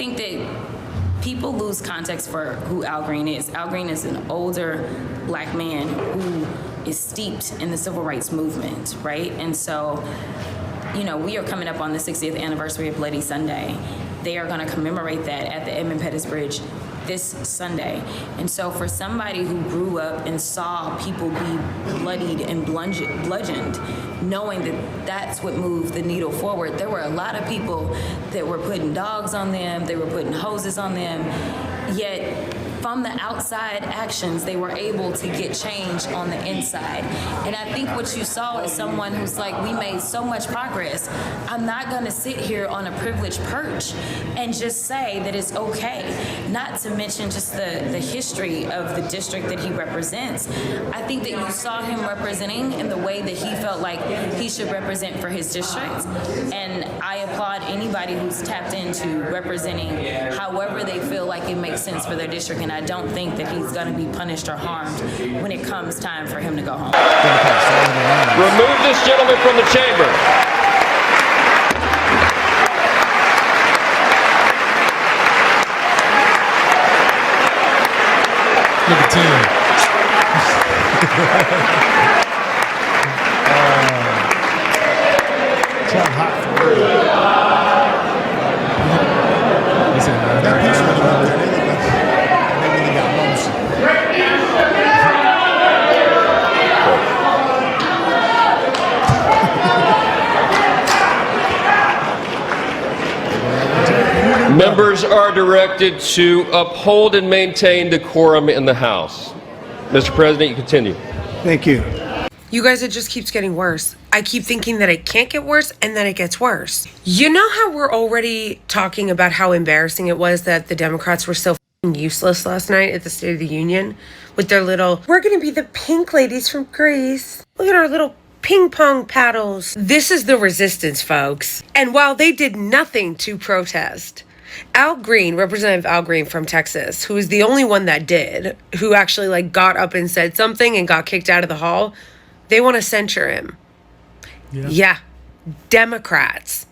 think that people lose context for who Al Green is. Al Green is an older black man who is steeped in the civil rights movement, right? And so, you know, we are coming up on the 60th anniversary of Bloody Sunday. They are going to commemorate that at the Edmund Pettus Bridge this Sunday. And so for somebody who grew up and saw people be bloodied and bludgeoned, knowing that that's what moved the needle forward, there were a lot of people that were putting dogs on them, they were putting hoses on them, yet from the outside actions, they were able to get change on the inside. And I think what you saw is someone who's like, we made so much progress. I'm not gonna sit here on a privileged perch and just say that it's okay. Not to mention just the history of the district that he represents. I think that you saw him representing in the way that he felt like he should represent for his district. And I applaud anybody who's tapped into representing however they feel like it makes sense for their district. And I don't think that he's going to be punished or harmed when it comes time for him to go home. Remove this gentleman from the chamber. Look at Tim. Trying hot for real. Listen, that picture was right there. They really got motion. Members are directed to uphold and maintain decorum in the House. Mr. President, you continue. Thank you. You guys, it just keeps getting worse. I keep thinking that it can't get worse, and then it gets worse. You know how we're already talking about how embarrassing it was that the Democrats were so useless last night at the State of the Union with their little, we're gonna be the pink ladies from Greece. Look at our little ping pong paddles. This is the resistance, folks. And while they did nothing to protest, Al Green, Representative Al Green from Texas, who is the only one that did, who actually got up and said something and got kicked out of the hall, they want to censure him. Yeah. Democrats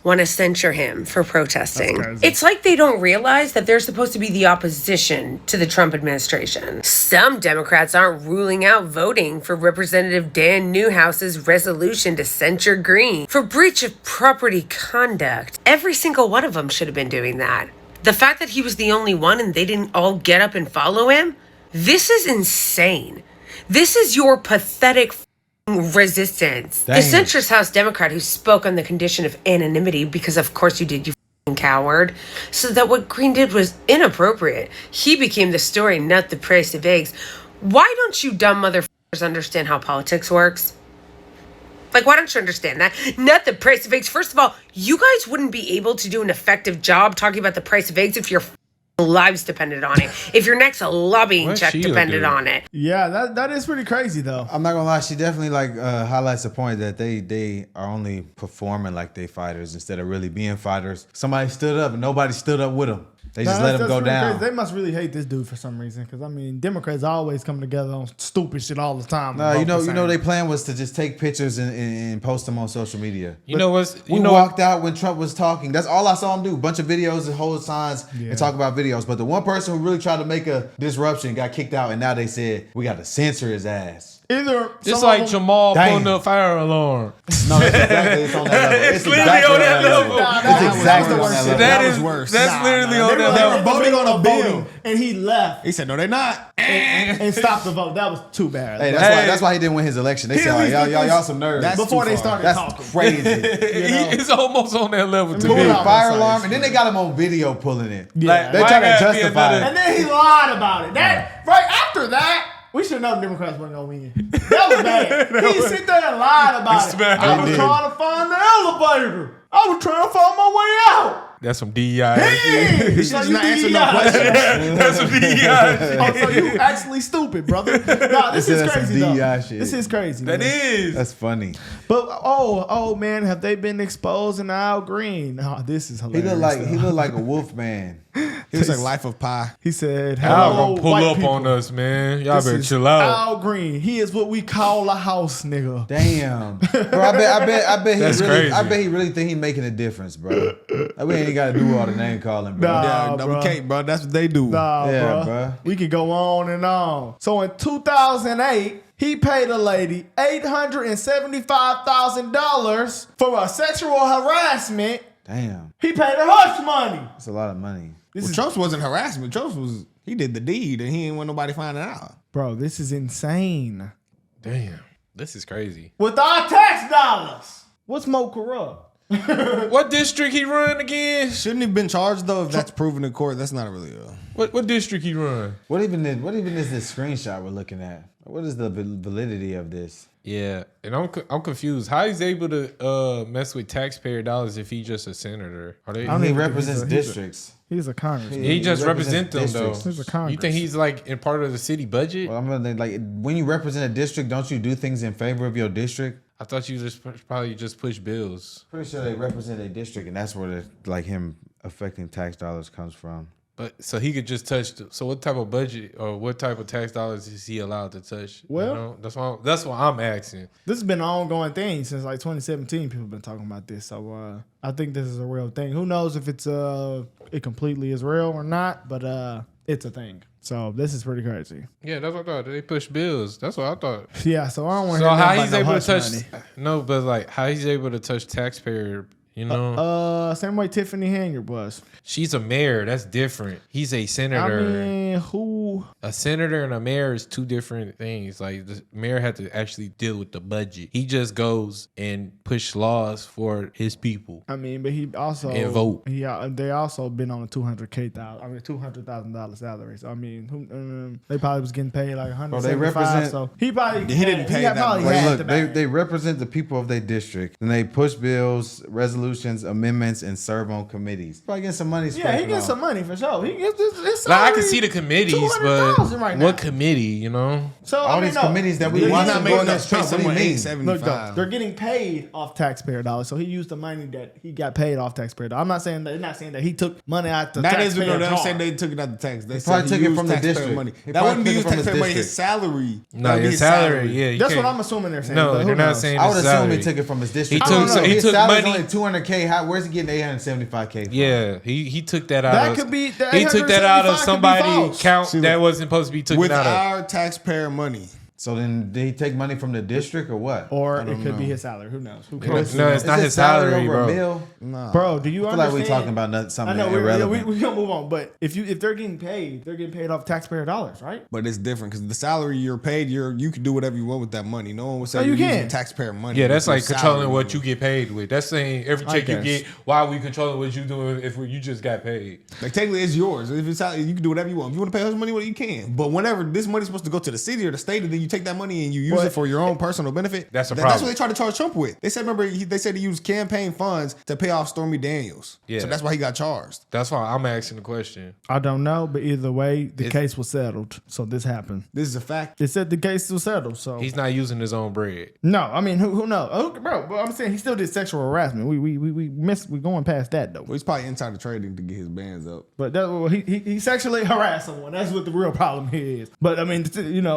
want to censure him for protesting. It's like they don't realize that they're supposed to be the opposition to the Trump administration. Some Democrats aren't ruling out voting for Representative Dan Newhouse's resolution to censure Green for breach of property conduct. Every single one of them should have been doing that. The fact that he was the only one and they didn't all get up and follow him, this is insane. This is your pathetic resistance. Dang. The centrist House Democrat who spoke on the condition of anonymity, because of course you did, you coward, so that what Green did was inappropriate. He became the story, not the price of eggs. Why don't you dumb motherfuckers understand how politics works? Why don't you understand that? Not the price of eggs. First of all, you guys wouldn't be able to do an effective job talking about the price of eggs if your lives depended on it. If your next lobbying check depended on it. Yeah, that is pretty crazy though. I'm not gonna lie, she definitely highlights the point that they are only performing like they fighters instead of really being fighters. Somebody stood up and nobody stood up with them. They just let him go down. Crazy. They must really hate this dude for some reason, because Democrats always come together on stupid shit all the time. No, you know, their plan was to just take pictures and post them on social media. We walked out when Trump was talking. That's all I saw him do. Bunch of videos and hold signs and talk about videos. But the one person who really tried to make a disruption got kicked out, and now they said we got to censor his ass. It's like Jamal pulling the fire alarm. No, that's exactly. It's on that level. It's literally on that level. It's exactly on that level. That is worse. That's literally on that level. They were voting on a bill, and he left. He said, "No, they're not," and stopped the vote. That was too bad. Hey, that's why he didn't win his election. They said, y'all some nerds. Before they started talking. That's crazy. It's almost on that level to me. me. Fire alarm, and then they got him on video pulling it. Yeah. They try to justify it. And then he lied about it. Right after that, we should know the Democrats weren't going to win. That was bad. He sit there and lied about it. I was trying to find the elevator. I was trying to find my way out. That's some DEI. Hey, he should not answer no questions. That's some DEI. Oh, so you actually stupid, brother. No, this is crazy though. This is crazy. That is. That's funny. But oh man, have they been exposing Al Green? Oh, this is hilarious. He looked like a wolf man. He was like Life of Pi. He said, Y'all "Hello, gonna pull white up people. on us, man. Y'all This better is chill out. Al Green. He is what we call a house nigga." Damn, bro. I bet he That's really. crazy. I bet he really think he making a difference, bro. Like, we ain't got to do all the name calling, bro. Nah. Yeah, no, bro. we can't, bro. That's what they do. Nah, Yeah, bro. bruh. We could go on and on. So in 2008, he paid a lady $875,000 for a sexual harassment. Damn, He paid her hush money. that's a lot of money. Well, Trump's wasn't harassment. Trump's was he did the deed and he didn't want nobody finding out. Bro, this is insane. Damn, this is crazy. With our tax dollars. What's more corrupt? What district he run again? Shouldn't he have been charged though? If that's proven in court, that's not really a. What district he run? What even is this screenshot we're looking at? What is the validity of this? Yeah, and I'm confused. How he's able to mess with taxpayer dollars if he's just a senator? Are they? I don't He even think represents he's a- districts. He's a congressman. He just represent represents them though. districts. He's a Congress. You think he's like in part of the city budget? Well, I'm gonna like when you represent a district, don't you do things in favor of your district? I thought you just probably just push bills. Pretty sure they represent a district, and that's where like him affecting tax dollars comes from. But so he could just touch. So what type of budget or what type of tax dollars is he allowed to touch? Well- you know? that's why I'm asking. This has been an ongoing thing since like 2017. People have been talking about this, so I think this is a real thing. Who knows if it's it completely is real or not, but it's a thing. So this is pretty crazy. Yeah, that's what I thought. They push bills. That's what I thought. Yeah, so I don't want to So hear how nothing he's about able no to touch? hush money. No, but like how he's able to touch taxpayer. You know, Same way Tiffany Hanyard was. she's a mayor. That's different. He's a I senator. mean, who? A senator and a mayor is two different things. Like the mayor had to actually deal with the budget. He just goes and push laws for his people. I mean, but he also And vote. Yeah, they also been on a $200,000 salary. So I mean, they probably was getting paid like 175. they represent- So he probably He didn't pay that probably much. had Like, the look, bag. they represent the people of their district, and they push bills, resolutions, amendments, and serve on committees. Probably getting some money. Yeah, he scraping gets off. some money for sure. He gets his Like I salary can see the committees, but $200,000 right now. what committee? You know, So All these committees that we they're Why want getting- not to go make against pay Trump? What do you someone mean? Look, though, $875? they're getting paid off taxpayer dollars, so he used the money that he got paid off taxpayer dollars. I'm not saying that. They're not saying that he took money out the That is taxpayer what they jar. said. They took it out the tax. They probably said took he it used from the taxpayer district. money. He That probably wouldn't be took it his from his taxpayer money. His district. salary. no, That'd be his salary. Yeah, you That's can't- what I'm assuming they're saying. No, but who they're not knows? saying I would his assume salary. he took it from his He district. took- I don't so know. he His took salary's money- only 200K. Where's he getting 875K from? Yeah, he took that out. That of, could be- the he took that out of 875 could be somebody false. count See, that wasn't supposed to be taken With out of. our taxpayer money. So then, did he take money from the district or what? Or I it don't could be know. his salary. Who knows? Who No, cares? no, it's not his salary, over bro. a meal? Nah. Bro, do you I feel understand? like we're talking about something I know irrelevant. we're gonna move on, but if they're getting paid, they're getting paid off taxpayer dollars, right? But it's different because the salary you're paid, you can do whatever you want with that money. No one would say No, you you're using can. taxpayer money. Yeah, that's with like your controlling salary. what you get paid with. That's saying every I check you guess. get, why are we controlling what you doing if you just got paid? Like technically, it's yours. If it's you can do whatever you want. If you want to pay us money, well, you can. But whenever this money's supposed to go to the city or the state, and then you take that money and you use it for your own personal benefit, That's a That's problem. what they tried to charge Trump with. They said, remember, they said he used campaign funds to pay off Stormy Daniels. Yeah. So that's why he got charged. That's why I'm asking the question. I don't know, but either way, the case was settled. So this happened. This is a fact. It said the case was settled. So He's not using his own bread. no, I mean who knows, bro? But I'm saying he still did sexual harassment. We're going past that though. Well, he's probably insider trading to get his bands up. But that, well, he sexually harassed someone. That's what the real problem here is. But I mean,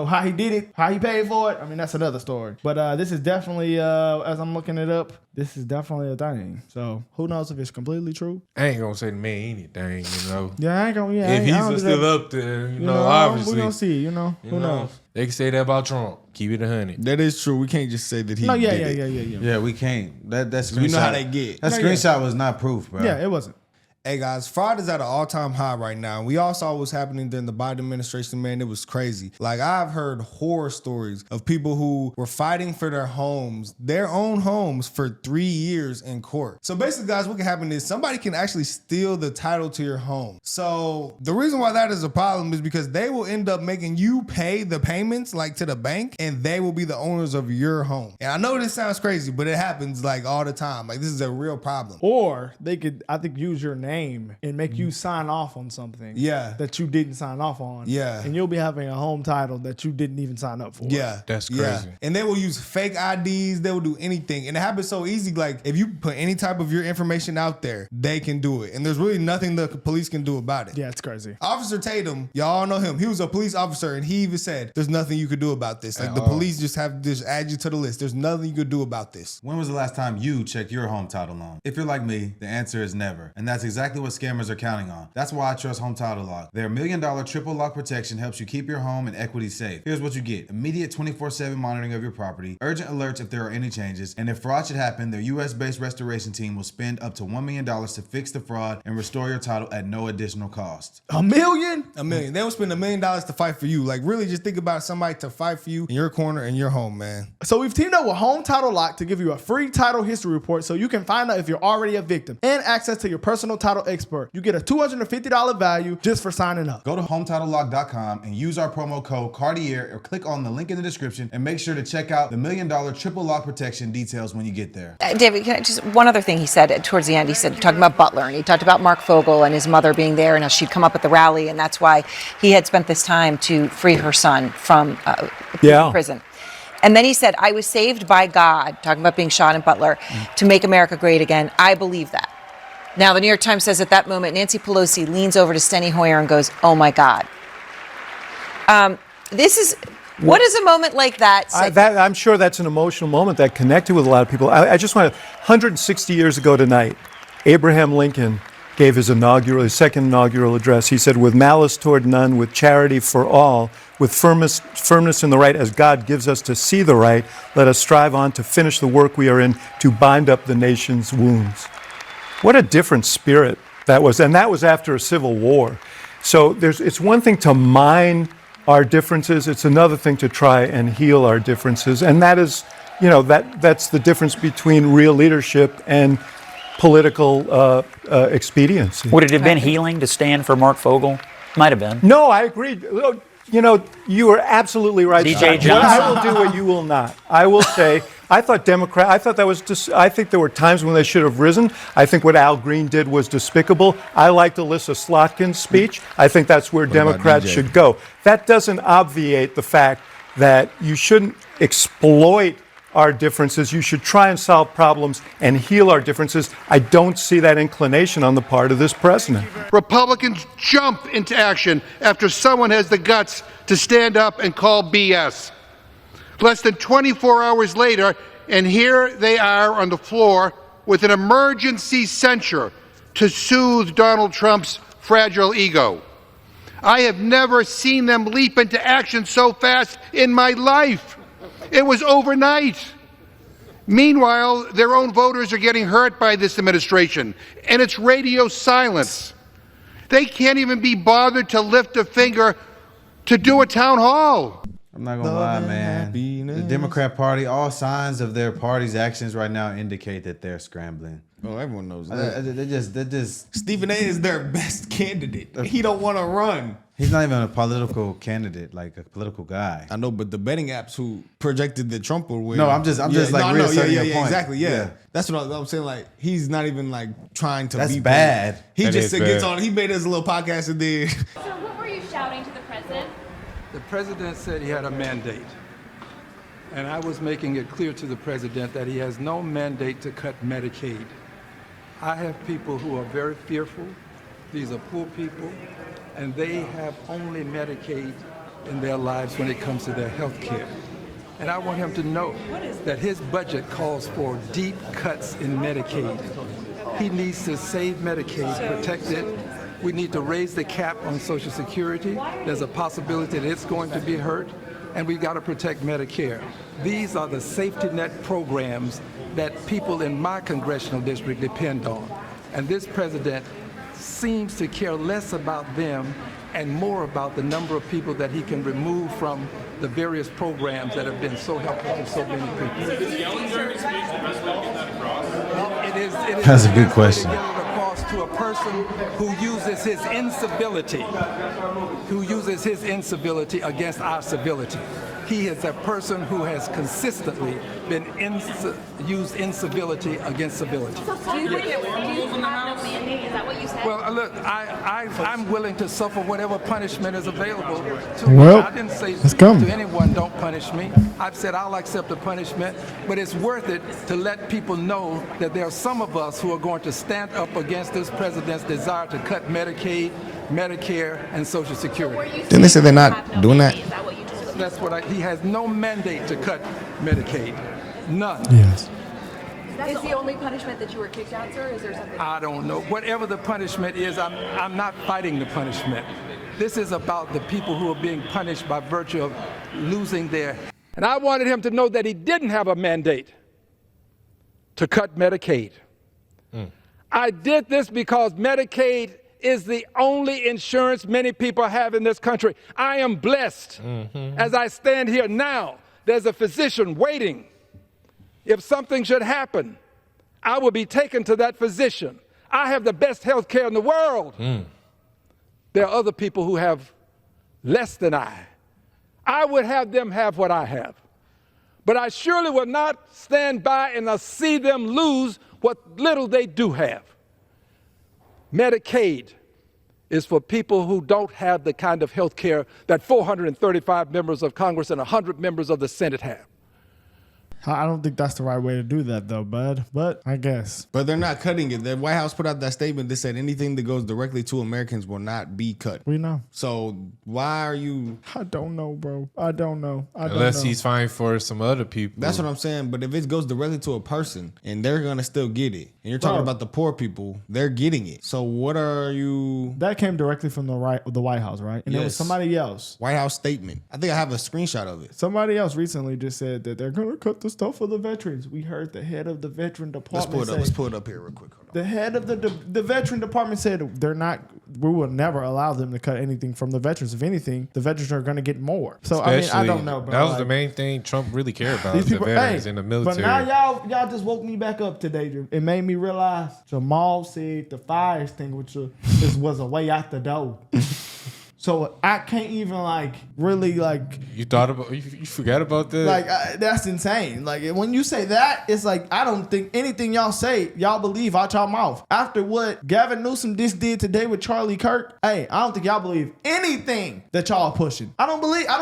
how he did it, how he paid for it. I mean, that's another story. But this is definitely, as I'm looking it up, this is definitely a thing. So who knows if it's completely true? I ain't gonna say the man anything, you know. Yeah, I ain't gonna. Yeah, If I he's don't do still that. up there, you You know, I don't- obviously. we gonna see. Who You know, knows? they can say that about Trump. Keep it 100. That is true. We can't just say that he No, yeah, did yeah, it. yeah, yeah, yeah. Yeah, we can't. That screenshot. We know how they get. That No, yeah. screenshot was not proof, bro. Yeah, it wasn't. Hey guys, fraud is at an all-time high right now. We all saw what was happening during the Biden administration, man. It was crazy. Like, I've heard horror stories of people who were fighting for their homes, their own homes, for 3 years in court. So basically, guys, what can happen is somebody can actually steal the title to your home. So the reason why that is a problem is because they will end up making you pay the payments, like to the bank, and they will be the owners of your home. And I know this sounds crazy, but it happens like all the time. Like, this is a real problem. Or they could, I think, use your name name and make you sign off on something that you didn't sign off on. Yeah. And you'll be having a home title that you didn't even sign up for. Yeah. That's crazy. And they will use fake IDs. They will do anything. And it happens so easy. Like, if you put any type of your information out there, they can do it. And there's really nothing the police can do about it. Yeah, it's crazy. Officer Tatum, y'all know him. He was a police officer, and he even said, there's nothing you could do about this. Like, the police just add you to the list. There's nothing you could do about this. When was the last time you checked your home title loan? If you're like me, the answer is never. And that's exactly what scammers are counting on. That's why I trust Home Title Lock. Their $1 million triple lock protection helps you keep your home and equity safe. Here's what you get: immediate 24/7 monitoring of your property, urgent alerts if there are any changes, and if fraud should happen, their US-based restoration team will spend up to $1 million to fix the fraud and restore your title at no additional cost. $1 million? $1 million. They will spend $1 million to fight for you. Like, really just think about somebody to fight for you in your corner and your home, man. So we've teamed up with Home Title Lock to give you a free title history report so you can find out if you're already a victim and access to your personal title expert. You get a $250 value just for signing up. Go to HometitleLock.com and use our promo code Cartier or click on the link in the description and make sure to check out the $1 million triple lock protection details when you get there. David, can I just, one other thing he said towards the end, he said, talking about Butler, and he talked about Mark Fogel and his mother being there and how she'd come up at the rally, and that's why he had spent this time to free her son from prison. And then he said, I was saved by God, talking about being shot in Butler, to make America great again. I believe that. Now, the New York Times says at that moment, Nancy Pelosi leans over to Steny Hoyer and goes, oh my God. What does a moment like that say? I'm sure that's an emotional moment that connected with a lot of people. I just want to, 160 years ago tonight, Abraham Lincoln gave his second inaugural address. He said, with malice toward none, with charity for all, with firmness in the right as God gives us to see the right, let us strive on to finish the work we are in, to bind up the nation's wounds. What a different spirit that was. And that was after a civil war. So it's one thing to mine our differences. It's another thing to try and heal our differences. And that is, that's the difference between real leadership and political expediency. Would it have been healing to stand for Mark Fogel? Might have been. No, I agree. You are absolutely right. DJ Johnson. What I will do what you will not. I will say, I think there were times when they should have risen. I think what Al Green did was despicable. I liked Alyssa Slotkin's speech. I think that's where Democrats should go. That doesn't obviate the fact that you shouldn't exploit our differences. You should try and solve problems and heal our differences. I don't see that inclination on the part of this president. Republicans jump into action after someone has the guts to stand up and call BS. Less than 24 hours later, and here they are on the floor with an emergency censure to soothe Donald Trump's fragile ego. I have never seen them leap into action so fast in my life. It was overnight. Meanwhile, their own voters are getting hurt by this administration, and it's radio silence. They can't even be bothered to lift a finger to do a town hall. I'm not gonna lie, man. The Democrat Party, all signs of their party's actions right now indicate that they're scrambling. Oh, everyone knows that. They're just. Stephen A. is their best candidate. He don't want to run. He's not even a political candidate, like a political guy. I know, but the betting apps who projected that Trump would win. No, I'm just reasserting your point. Exactly, yeah. That's what I'm saying. Like, he's not even like trying to. That's be bad. He just gets on. He made us a little podcast and did. So, what were you shouting to the president? The president said he had a mandate. And I was making it clear to the president that he has no mandate to cut Medicaid. I have people who are very fearful. These are poor people, and they have only Medicaid in their lives when it comes to their health care. And I want him to know that his budget calls for deep cuts in Medicaid. He needs to save Medicaid, protect it. We need to raise the cap on Social Security. There's a possibility that it's going to be hurt, and we've got to protect Medicare. These are the safety net programs that people in my congressional district depend on. And this president seems to care less about them and more about the number of people that he can remove from the various programs that have been so helpful to so many people. That's a good question. To a person who uses his incivility against our civility. He is a person who has consistently been used incivility against civility. So do you think it was a mandate? Is that what you said? Well, look, I'm willing to suffer whatever punishment is available to Well, me. I didn't say let's come. to anyone, don't punish me. I've said I'll accept the punishment, but it's worth it to let people know that there are some of us who are going to stand up against this president's desire to cut Medicaid, Medicare, and Social Security. Didn't they say they're not doing that? That's what he has no mandate to cut Medicaid. None. Yes. Is the only punishment that you were kicked out, sir? Is there something? I don't know. Whatever the punishment is, I'm not fighting the punishment. This is about the people who are being punished by virtue of losing their. And I wanted him to know that he didn't have a mandate to cut Medicaid. I did this because Medicaid is the only insurance many people have in this country. I am blessed. As I stand here now, there's a physician waiting. If something should happen, I will be taken to that physician. I have the best health care in the world. There are other people who have less than I. I would have them have what I have. But I surely will not stand by and see them lose what little they do have. Medicaid is for people who don't have the kind of health care that 435 members of Congress and 100 members of the Senate have. I don't think that's the right way to do that, though, bud. But I guess. But they're not cutting it. The White House put out that statement that said anything that goes directly to Americans will not be cut. We know. So why are you? I don't know, bro. I don't know. Unless he's fine for some other people. That's what I'm saying. But if it goes directly to a person and they're gonna still get it, and you're talking about the poor people, they're getting it. So what are you? That came directly from the White House, right? And it was somebody else. White House statement. I think I have a screenshot of it. Somebody else recently just said that they're gonna cut the stuff for the veterans. We heard the head of the veteran department. Let's pull it up here real quick. The head of the veteran department said they're not. We will never allow them to cut anything from the veterans. If anything, the veterans are going to get more. So I don't know, bro. That was the main thing Trump really cared about. These people, the veterans in the military. But now y'all just woke me back up today. It made me realize Jamal said the fire extinguisher was a way out the door. So I can't even really You thought about you forgot about that? That's insane. Like when you say that, it's like I don't think anything y'all say y'all believe out y'all mouth. After what Gavin Newsom just did today with Charlie Kirk, I don't think y'all believe anything that y'all are pushing. I don't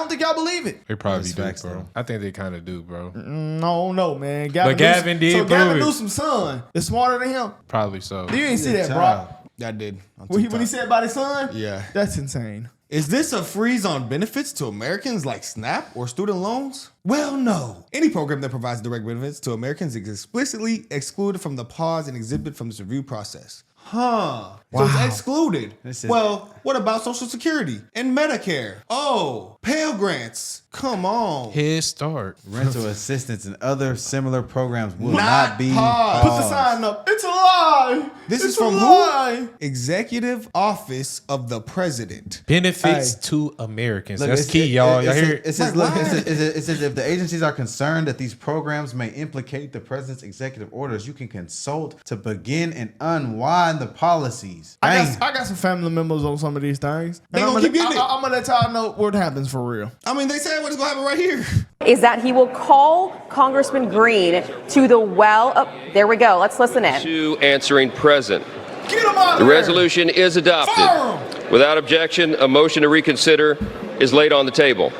think y'all believe it. They probably do, bro. I think they kind of do, bro. No, man. Gavin did. So Gavin Newsom's son is smarter than him. Probably so. You didn't see that, bro. I did. When he said about his son? Yeah. That's insane. Is this a freeze on benefits to Americans like SNAP or student loans? Well, no. Any program that provides direct benefits to Americans is explicitly excluded from the pause and exhibit from this review process. So it's excluded. Well, what about Social Security and Medicare? Oh, Pell Grants. Come on. Head Start. Rental assistance and other similar programs will not be paused. Put the sign up. It's a lie. This is from who? Executive Office of the President. Benefits to Americans. That's key, y'all. Y'all hear it? It says if the agencies are concerned that these programs may implicate the president's executive orders, you can consult to begin and unwind the policies. I got some family members on some of these things. They gonna keep getting it. I'm gonna let y'all know what happens for real. I mean, they said what's gonna happen right here. Is that he will call Congressman Green to the well. Oh, there we go. Let's listen in. To answering present. Get him out of The there. resolution is adopted. Fire him. Without objection, a motion to reconsider is laid on the table.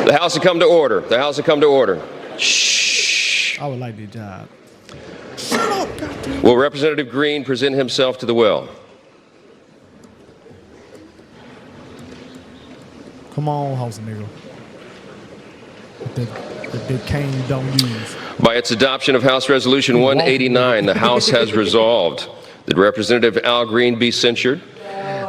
The House will come to order. The House will come to order. Shh. I would like the job. Will Representative Green present himself to the well? Come on, house nigga. The cane you don't use. By its adoption of House Resolution 189, the House has resolved that Representative Al Green be censured,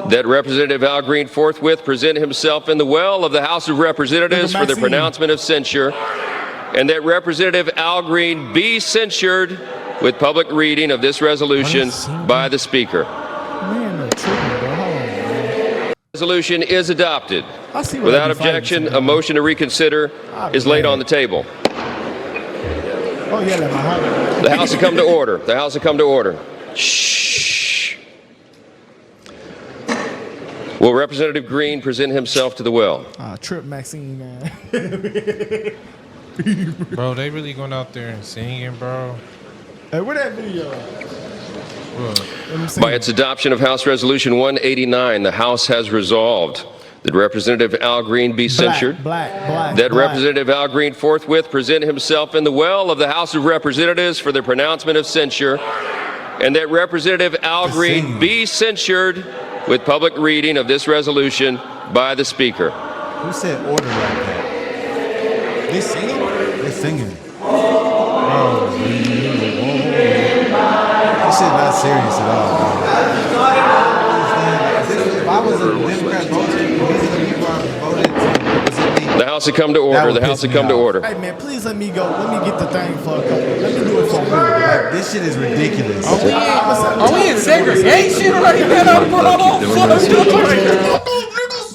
that Representative Al Green forthwith present himself in the well of the House of Representatives for the pronouncement of censure, and that Representative Al Green be censured with public reading of this resolution by the Speaker. Man, no tripping, bro. Hold on, man. Resolution is adopted. I Without be objection, fighting a motion to reconsider is laid on the table. Oh, yeah, let my heart. The House will come to order. The House will come to order. Shh. Will Representative Green present himself to the well? Trip Maxine, man. Bro, they really going out there and singing, bro. Hey, where that video at? By its adoption of House Resolution 189, the House has resolved that Representative Al Green be censured, that Representative Al Green forthwith present himself in the well of the House of Representatives for the pronouncement of censure, and that Representative Al Green be censured with public reading of this resolution by the Speaker. Who said order like that? They singing? They're singing. Oh, this shit not serious at all, bro. If I was a Democrat voting, these are the people I voted to represent me. The House had come to order. The House had come to order. Hey man, please let me go. Let me get the thing for a couple. Let me do it for a minute. Like, this shit is ridiculous. Are we in segregation right now, bro?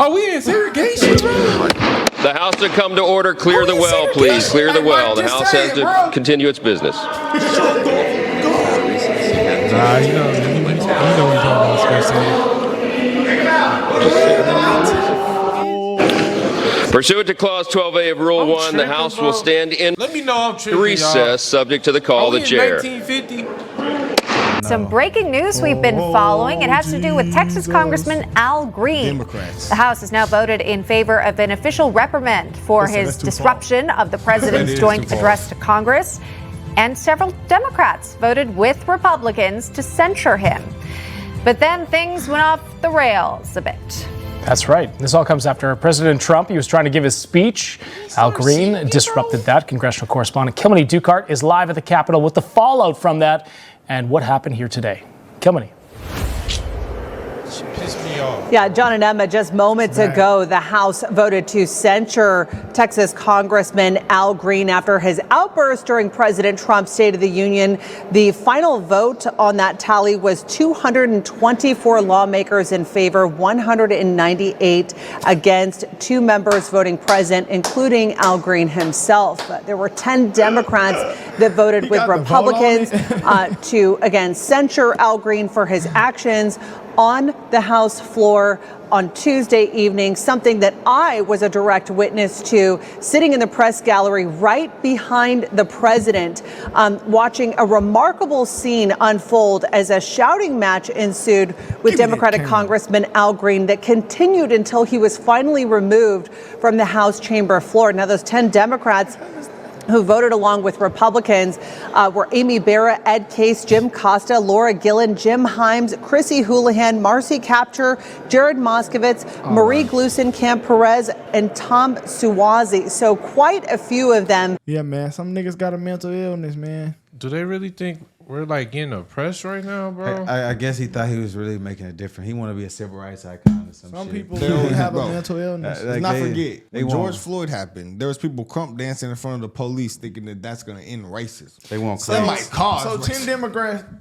Are we in segregation, bro? The House had come to order. Clear the well, please. Clear the well. The House has to continue its business. Nah, you know what you're talking about. Pursuant to Clause 12A of Rule 1, the House will stand in recess, subject to the call of the chair. 1950. Some breaking news we've been following. It has to do with Texas Congressman Al Green. Democrats. The House has now voted in favor of an official reprimand for his disruption of the president's joint address to Congress. And several Democrats voted with Republicans to censure him. But then things went off the rails a bit. That's right. This all comes after President Trump, he was trying to give his speech. Al Green disrupted that. Congressional correspondent Kilmany Dukart is live at the Capitol with the fallout from that and what happened here today. Kilmany. She pissed me off. Yeah, John and Emma, just moments ago, the House voted to censure Texas Congressman Al Green after his outburst during President Trump's State of the Union. The final vote on that tally was 224 lawmakers in favor, 198 against, 2 members voting present, including Al Green himself. There were 10 Democrats that voted with Republicans to, again, censure Al Green for his actions on the House floor on Tuesday evening, something that I was a direct witness to, sitting in the press gallery right behind the president, watching a remarkable scene unfold as a shouting match ensued with Democratic Congressman Al Green that continued until he was finally removed from the House chamber floor. Now, those 10 Democrats who voted along with Republicans were Amy Barra, Ed Case, Jim Costa, Laura Gillen, Jim Himes, Chrissy Houlihan, Marcy Kaptur, Jared Moskowitz, Marie Glusin, Cam Perez, and Tom Suozzi. So quite a few of them. Yeah, man. Some niggas got a mental illness, man. Do they really think we're like getting oppressed right now, bro? I guess he thought he was really making a difference. He wanted to be a civil rights icon or some shit. People really have a mental illness. Let's not forget, when George Floyd happened, there was people crump dancing in front of the police thinking that that's going to end racism. They won't So that might cause So racism.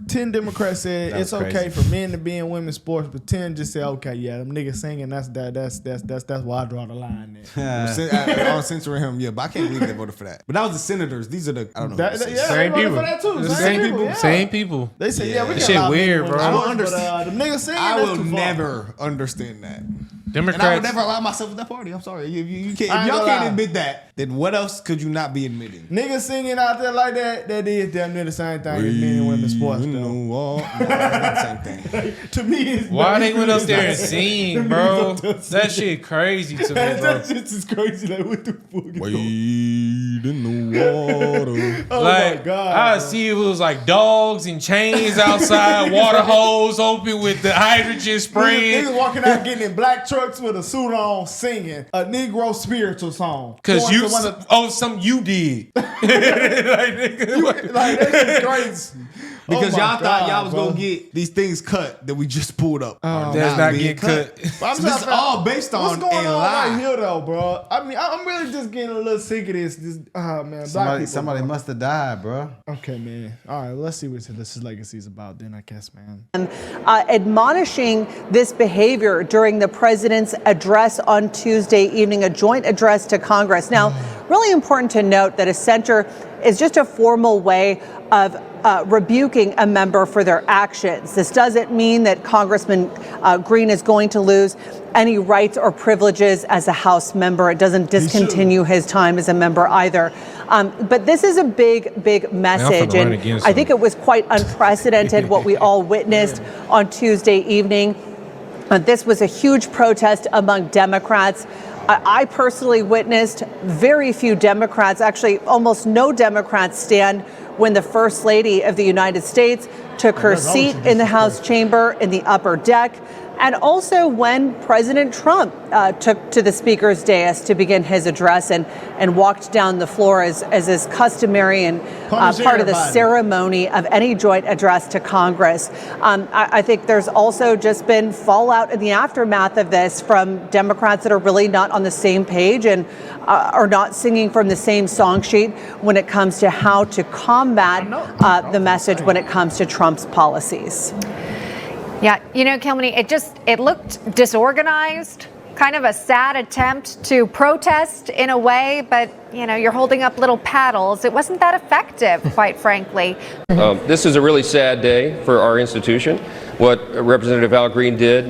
10 Democrats said That it's was okay crazy. for men to be in women's sports, but 10 just said, okay, yeah, them niggas singing, that's why I draw the line there. On censoring him, yeah, but I can't believe they voted for that. But that was the senators. These are the, I don't know. Same people. For that too. The same people. Yeah. Same people. They said, yeah, we That can shit allow weird, men bro. to I win don't sports, understand. But the niggas singing, I that's will too far. never understand that. Democrats. And I would never allow myself at that party. I'm sorry. You can't, I if ain't y'all gonna can't lie. admit that, then what else could you not be admitting? Niggas singing out there like that is damn near the same thing as men and women's sports, though. No, that's not the same thing. To me, it's Why they went up it's there not- and sing, them bro? niggas up there That singing. shit crazy to me, bro. That shit is crazy. Like, what the fuck is going on? Wade in the water. Oh Like, my God. I bro. see it was like dogs and chains outside, water hose open with the hydrogen spraying. Niggas walking out getting in black trucks with a suit on singing a Negro spiritual song. Cause Going you, to one of- something you did. like, nigga, like that shit's crazy. Because Oh my y'all thought God, y'all was bro. gonna get these things cut that we just pulled up. are That's not being getting cut. But I'm So just this is all based on what's going a on lie. right here, though, bro. I mean, I'm really just getting a little sick of this. Man, black people. Somebody bro. must have died, bro. Okay, man. All right, let's see what this legacy is about then, I guess, man. Admonishing this behavior during the president's address on Tuesday evening, a joint address to Congress. Now, really important to note that a censure is just a formal way of rebuking a member for their actions. This doesn't mean that Congressman Green is going to lose any rights or privileges as a House member. It doesn't discontinue his time as a member either. But this is a big message. And I think it was quite unprecedented what we all witnessed on Tuesday evening. This was a huge protest among Democrats. I personally witnessed very few Democrats, actually almost no Democrats, stand when the First Lady of the United States took her seat in the House chamber in the upper deck, and also when President Trump took to the Speaker's dais to begin his address and walked down the floor as is customary and part of the ceremony of any joint address to Congress. I think there's also just been fallout in the aftermath of this from Democrats that are really not on the same page and are not singing from the same song sheet when it comes to how to combat the message when it comes to Trump's policies. Yeah, you know, Kilmeny, it looked disorganized, kind of a sad attempt to protest in a way, but, you know, you're holding up little paddles. It wasn't that effective, quite frankly. This is a really sad day for our institution. What Representative Al Green did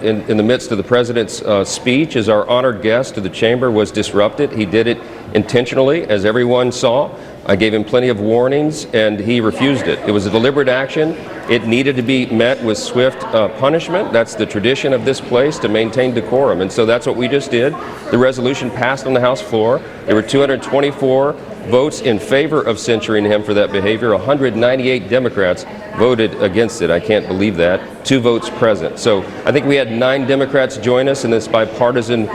in the midst of the president's speech as our honored guest to the chamber was disrupted. He did it intentionally, as everyone saw. I gave him plenty of warnings, and he refused it. It was a deliberate action. It needed to be met with swift punishment. That's the tradition of this place, to maintain decorum. And so that's what we just did. The resolution passed on the House floor. There were 224 votes in favor of censuring him for that behavior. 198 Democrats voted against it. I can't believe that. 2 votes present. So I think we had 9 Democrats join us in this bipartisan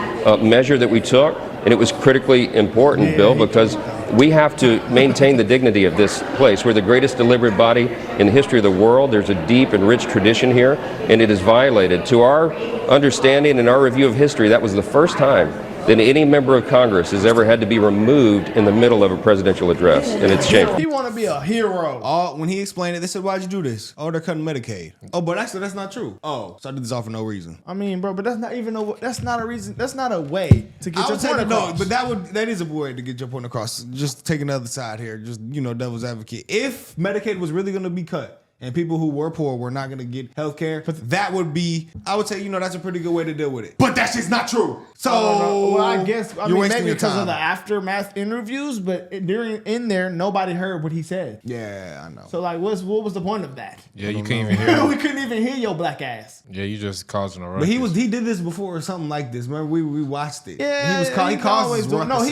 measure that we took. And it was critically important, Bill, because we have to maintain the dignity of this place. We're the greatest deliberative body in the history of the world. There's a deep and rich tradition here, and it is violated. To our understanding and our review of history, that was the first time that any member of Congress has ever had to be removed in the middle of a presidential address, and it's shameful. He want to be a hero. When he explained it, they said, "Why'd you do this?" "Oh, they're cutting Medicaid." "Oh, but actually, that's not true." "Oh, so I did this all for no reason." I mean, bro, but that's not even that's not a reason. That's not a way to get your point across. No, but that is a way to get your point across. Just take another side here. Just, you know, devil's advocate. If Medicaid was really going to be cut, and people who were poor were not going to get health care, that would be, I would say, you know, that's a pretty good way to deal with it. But that's just not true. So, well, I guess, you're wasting maybe your because time. of the aftermath interviews, but in there, nobody heard what he said. Yeah, I know. So, like, what was the point of that? Yeah, you couldn't even hear We couldn't even hear your black ass. Yeah, you just causing a ruckus. But he did this before or something like this. Remember, we watched it. Yeah, he caused ruckuses. No,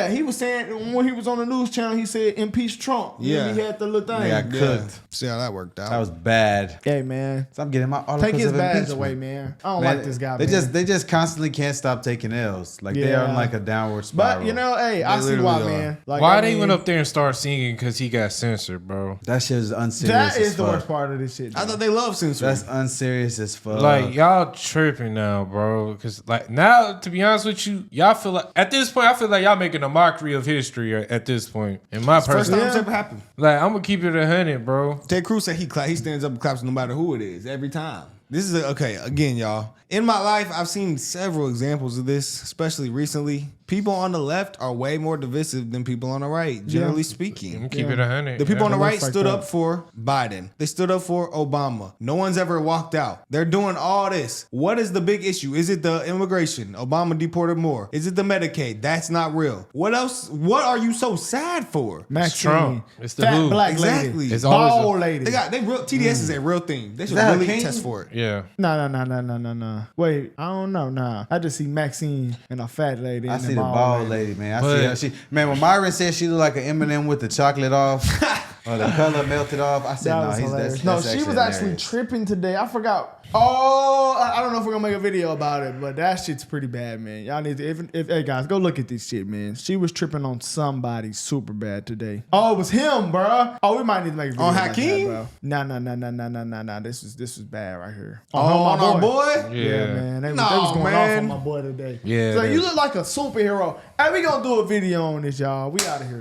he was saying when he was on the news channel, he said impeach Trump. Yeah, he had the little thing. Yeah, cooked. See how that worked out. That was bad. Hey, man, so I'm getting my articles take his of badge impeachment. away, man. I don't like this guy. They just constantly can't stop taking L's. Like they are in like a downward spiral. But you know, hey, I see why, man. Like, why they went up there and started singing because he got censored, bro? That shit is unserious. That is the worst part of this shit. I thought they love censoring. That's unserious as fuck. Like y'all tripping now, bro. Because like now, to be honest with you, y'all feel like at this point, I feel like y'all making a mockery of history at this point. In my First personal, time it's ever happened. Like I'm gonna keep it 100, bro. Ted Cruz said he stands up and claps no matter who it is every time. This is okay. Again, y'all. In my life, I've seen several examples of this, especially recently. People on the left are way more divisive than people on the right, generally speaking. Keep it 100. The people on the right stood up for Biden. They stood up for Obama. No one's ever walked out. They're doing all this. What is the big issue? Is it the immigration? Obama deported more. Is it the Medicaid? That's not real. What else? What are you so sad for? It's Trump. It's the fat who. black Exactly. lady. It's always bald lady. They real TDS is a real thing. They should that really a king? test for it. Yeah. No. Wait, I don't know. Nah, I just see Maxine and a fat lady. I and see a the bald lady, man. I see her. Man, when Myron said she looked like an M&M with the chocolate off or the color melted off, I said, she was actually tripping today. I forgot. Oh, I don't know if we're gonna make a video about it, but that shit's pretty bad, man. Y'all need to, hey guys, go look at this shit, man. She was tripping on somebody super bad today. Oh, it was him, bro. Oh, we might need to make a video On about Hakeem? that, bro. Nah. This was bad right here. On our boy? Yeah, man. They was going off on my boy today. Yeah. So you look like a superhero. Hey, we gonna do a video on this, y'all. We out of here.